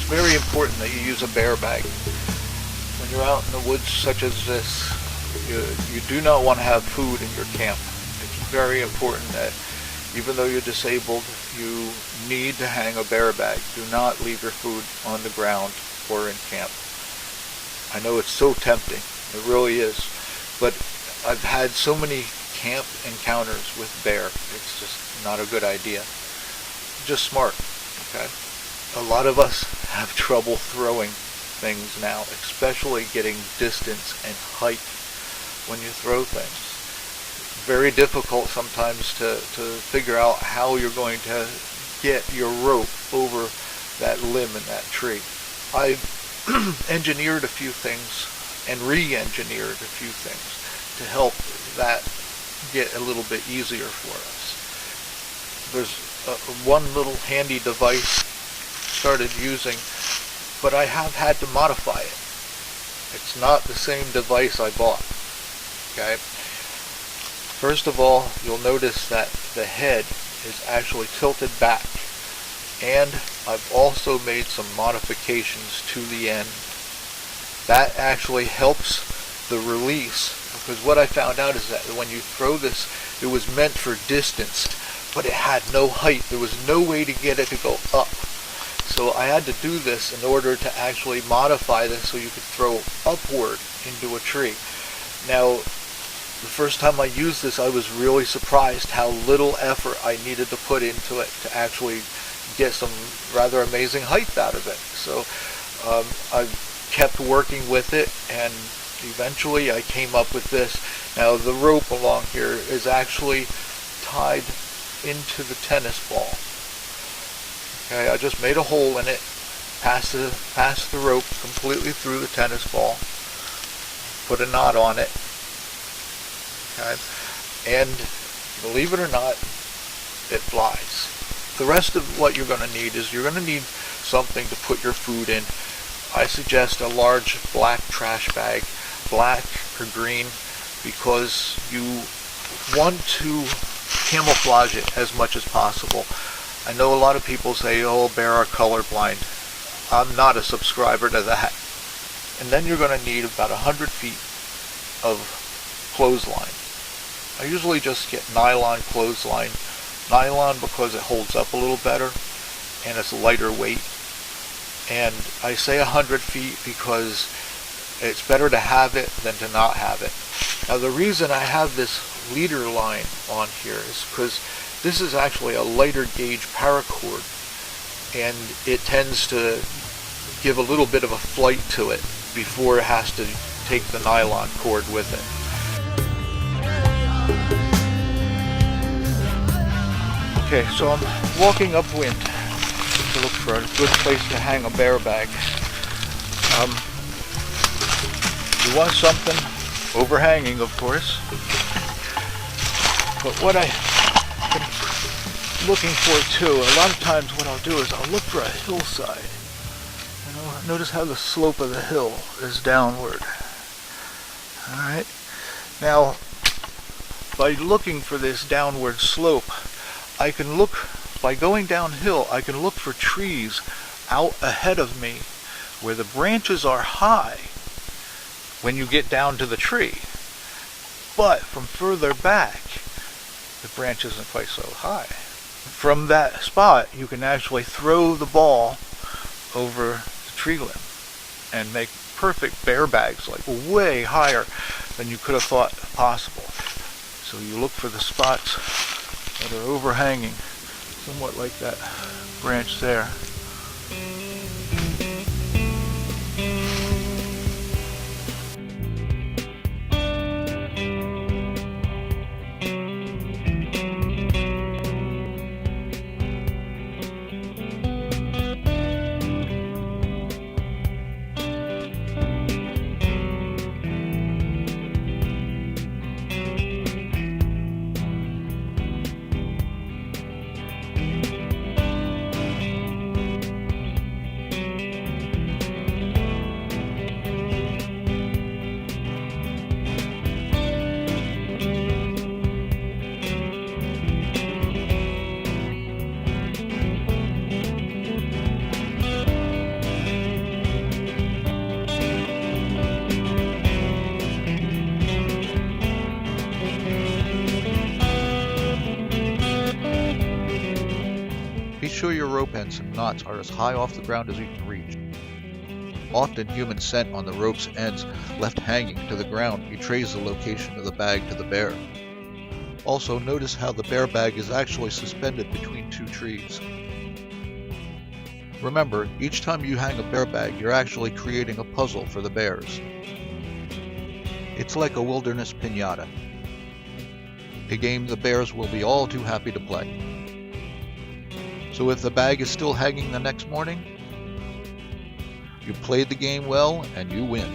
very important that you use a bear bag. When you're out in the woods such as this, you do not want to have food in your camp. It's very important that even though you're disabled, you need to hang a bear bag. Do not leave your food on the ground or in camp. I know it's so tempting, it really is, but I've had so many camp encounters with bear, it's just not a good idea. Just smart, okay? A lot of us have trouble throwing things now, especially getting distance and height when you throw things. Very difficult sometimes to figure out how you're going to get your rope over that limb in that tree. I've engineered a few things and re-engineered a few things to help that get a little bit easier for us. There's one little handy device started using, but I have had to modify it. It's not the same device I bought. Okay. First of all, you'll notice that the head is actually tilted back, and I've also made some modifications to the end. That actually helps the release, because what I found out is that when you throw this, it was meant for distance, but it had no height. There was no way to get it to go up. So I had to do this in order to actually modify this so you could throw upward into a tree. Now, the first time I used this, I was really surprised how little effort I needed to put into it to actually get some rather amazing height out of it. So I kept working with it, and eventually I came up with this. Now the rope along here is actually tied into the tennis ball. Okay, I just made a hole in it, passed the rope completely through the tennis ball, put a knot on it. Okay, and believe it or not, it flies. The rest of what you're going to need is you're going to need something to put your food in. I suggest a large black trash bag, black or green, because you want to camouflage it as much as possible. I know a lot of people say, oh, bear are colorblind. I'm not a subscriber to that. And then you're going to need about 100 feet of clothesline. I usually just get nylon clothesline. Nylon because it holds up a little better and it's lighter weight. And I say 100 feet because it's better to have it than to not have it. Now the reason I have this leader line on here is because this is actually a lighter gauge paracord, and it tends to give a little bit of a flight to it before it has to take the nylon cord with it. Okay, so I'm walking upwind to look for a good place to hang a bear bag. You want something overhanging, of course. But what I've been looking for too, a lot of times what I'll do is I'll look for a hillside. Notice how the slope of the hill is downward. Alright. Now, by looking for this downward slope, I can look, by going downhill, I can look for trees out ahead of me where the branches are high when you get down to the tree. But from further back, the branch isn't quite so high. From that spot, you can actually throw the ball over the tree limb and make perfect bear bags, like way higher than you could have thought possible. So you look for the spots that are overhanging, somewhat like that branch there. hairpins and knots are as high off the ground as you can reach. Often human scent on the rope's ends left hanging to the ground betrays the location of the bag to the bear. Also, notice how the bear bag is actually suspended between two trees. Remember, each time you hang a bear bag, you're actually creating a puzzle for the bears. It's like a wilderness piñata, a game the bears will be all too happy to play. So if the bag is still hanging the next morning, you played the game well and you win.